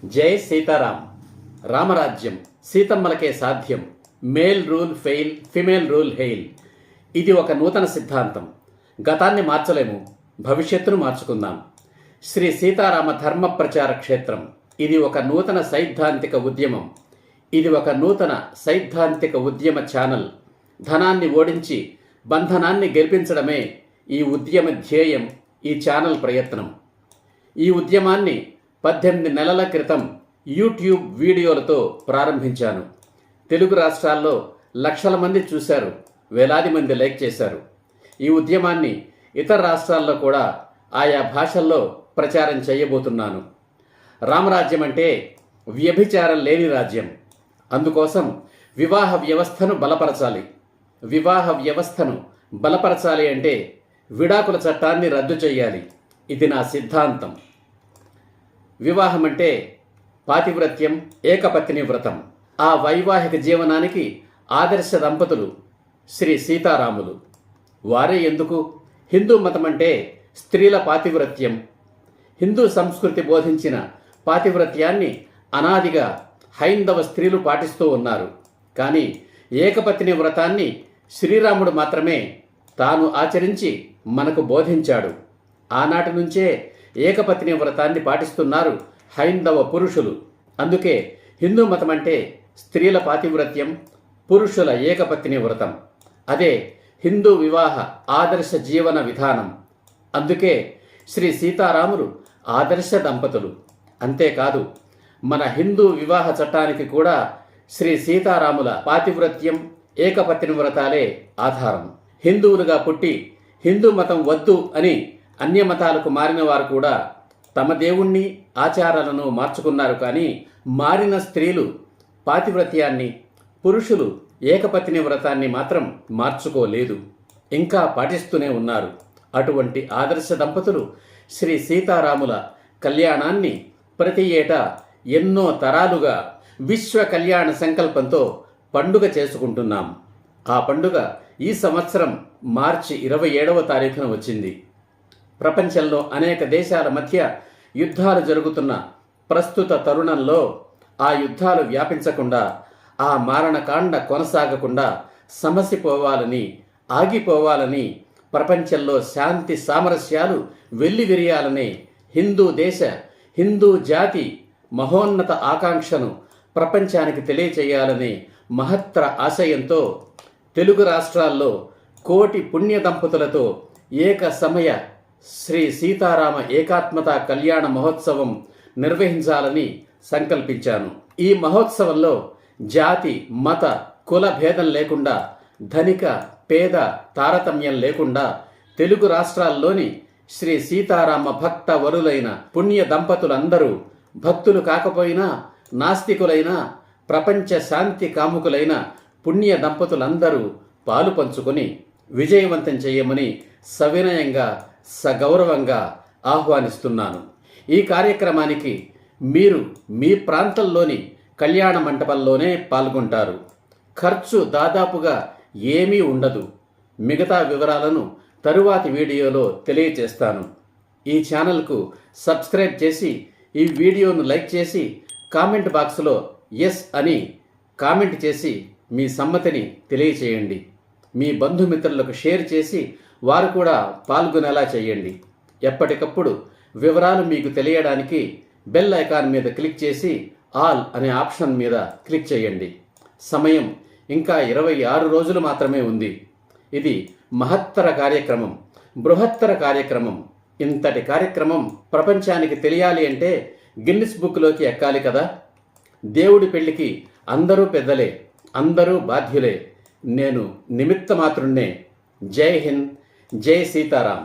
జై సీతారాం. రామరాజ్యం సీతమ్మలకే సాధ్యం. Male rule fail, female rule hail. ఇది ఒక నూతన సిద్ధాంతం. గతాన్ని మార్చలేము, భవిష్యత్తును మార్చుకుందాం. శ్రీ సీతారామ ధర్మ ప్రచార క్షేత్రం. ఇది ఒక నూతన సైద్ధాంతిక ఉద్యమం. ఇది ఒక నూతన సైద్ధాంతిక ఉద్యమ ఛానల్. ధనాన్ని ఓడించి బంధనాన్ని గెలిపించడమే ఈ ఉద్యమ ధ్యేయం, ఈ ఛానల్ ప్రయత్నం. ఈ ఉద్యమాన్ని 18 నెలల క్రితం యూట్యూబ్ వీడియోలతో ప్రారంభించాను. తెలుగు రాష్ట్రాల్లో లక్షల మంది చూశారు, వేలాది మంది లైక్ చేశారు. ఈ ఉద్యమాన్ని ఇతర రాష్ట్రాల్లో కూడా ఆయా భాషల్లో ప్రచారం చేయబోతున్నాను. రామరాజ్యం అంటే వ్యభిచారం లేని రాజ్యం. అందుకోసం వివాహ వ్యవస్థను బలపరచాలి. వివాహ వ్యవస్థను బలపరచాలి అంటే విడాకుల చట్టాన్ని రద్దు చేయాలి. ఇది నా సిద్ధాంతం. వివాహం అంటే పాతివ్రత్యం, ఏకపత్ని వ్రతం. ఆ వైవాహిక జీవనానికి ఆదర్శ దంపతులు శ్రీ సీతారాములు. వారే ఎందుకు? హిందూ మతం అంటే స్త్రీల పాతివ్రత్యం. హిందూ సంస్కృతి బోధించిన పాతివ్రత్యాన్ని అనాదిగా హైందవ స్త్రీలు పాటిస్తూ ఉన్నారు. కానీ ఏకపత్ని వ్రతాన్ని శ్రీరాముడు మాత్రమే తాను ఆచరించి మనకు బోధించాడు. ఆనాటి నుంచే ఏకపత్ని వ్రతాన్ని పాటిస్తున్నారు హైందవ పురుషులు. అందుకే హిందూ మతం అంటే స్త్రీల పాతివ్రత్యం, పురుషుల ఏకపత్ని వ్రతం. అదే హిందూ వివాహ ఆదర్శ జీవన విధానం. అందుకే శ్రీ సీతారాములు ఆదర్శ దంపతులు. అంతేకాదు, మన హిందూ వివాహ చట్టానికి కూడా శ్రీ సీతారాముల పాతివ్రత్యం, ఏకపత్ని వ్రతాలే ఆధారం. హిందువులుగా పుట్టి హిందూ మతం వద్దు అని అన్య మతాలకు మారిన వారు కూడా తమ దేవుణ్ణి, ఆచారాలను మార్చుకున్నారు. కానీ మారిన స్త్రీలు పాతివ్రత్యాన్ని, పురుషులు ఏకపత్ని వ్రతాన్ని మాత్రం మార్చుకోలేదు, ఇంకా పాటిస్తూనే ఉన్నారు. అటువంటి ఆదర్శ దంపతులు శ్రీ సీతారాముల కళ్యాణాన్ని ప్రతి ఏటా ఎన్నో తరాలుగా విశ్వ కళ్యాణ సంకల్పంతో పండుగ చేసుకుంటున్నాం. ఆ పండుగ ఈ సంవత్సరం మార్చి 27వ తారీఖున వచ్చింది. ప్రపంచంలో అనేక దేశాల మధ్య యుద్ధాలు జరుగుతున్న ప్రస్తుత తరుణంలో ఆ యుద్ధాలు వ్యాపించకుండా, ఆ మారణకాండ కొనసాగకుండా సమసిపోవాలని, ఆగిపోవాలని, ప్రపంచంలో శాంతి సామరస్యాలు వెల్లివిరియాలని హిందూ దేశ, హిందూ జాతి మహోన్నత ఆకాంక్షను ప్రపంచానికి తెలియచేయాలనే మహత్తర ఆశయంతో తెలుగు రాష్ట్రాల్లో కోటి పుణ్య దంపతులతో ఏక సమయ శ్రీ సీతారామ ఏకాత్మత కళ్యాణ మహోత్సవం నిర్వహించాలని సంకల్పించాను. ఈ మహోత్సవంలో జాతి, మత, కుల భేదం లేకుండా, ధనిక పేద తారతమ్యం లేకుండా తెలుగు రాష్ట్రాల్లోని శ్రీ సీతారామ భక్త వరులైన పుణ్య దంపతులందరూ, భక్తులు కాకపోయినా నాస్తికులైన, ప్రపంచ శాంతి కాముకులైన పుణ్య దంపతులందరూ పాలు పంచుకొని విజయవంతం చేయమని సవినయంగా, సగౌరవంగా ఆహ్వానిస్తున్నాను. ఈ కార్యక్రమానికి మీరు మీ ప్రాంతంలోని కళ్యాణ మంటపంలోనే పాల్గొంటారు. ఖర్చు దాదాపుగా ఏమీ ఉండదు. మిగతా వివరాలను తరువాతి వీడియోలో తెలియచేస్తాను. ఈ ఛానల్కు సబ్స్క్రైబ్ చేసి, ఈ వీడియోను లైక్ చేసి, కామెంట్ బాక్స్లో ఎస్ అని కామెంట్ చేసి మీ సమ్మతిని తెలియచేయండి. మీ బంధుమిత్రులకు షేర్ చేసి వారు కూడా పాల్గొనేలా చేయండి. ఎప్పటికప్పుడు వివరాలు మీకు తెలియడానికి బెల్ ఐకాన్ మీద క్లిక్ చేసి ఆల్ అనే ఆప్షన్ మీద క్లిక్ చేయండి. సమయం ఇంకా 26 రోజులు మాత్రమే ఉంది. ఇది మహత్తర కార్యక్రమం, బృహత్తర కార్యక్రమం. ఇంతటి కార్యక్రమం ప్రపంచానికి తెలియాలి అంటే గిన్నిస్ బుక్లోకి ఎక్కాలి కదా. దేవుడి పెళ్లికి అందరూ పెద్దలే, అందరూ బాధ్యులే. నేను నిమిత్త మాత్రున్నే. జై హింద్, జై సీతారాం.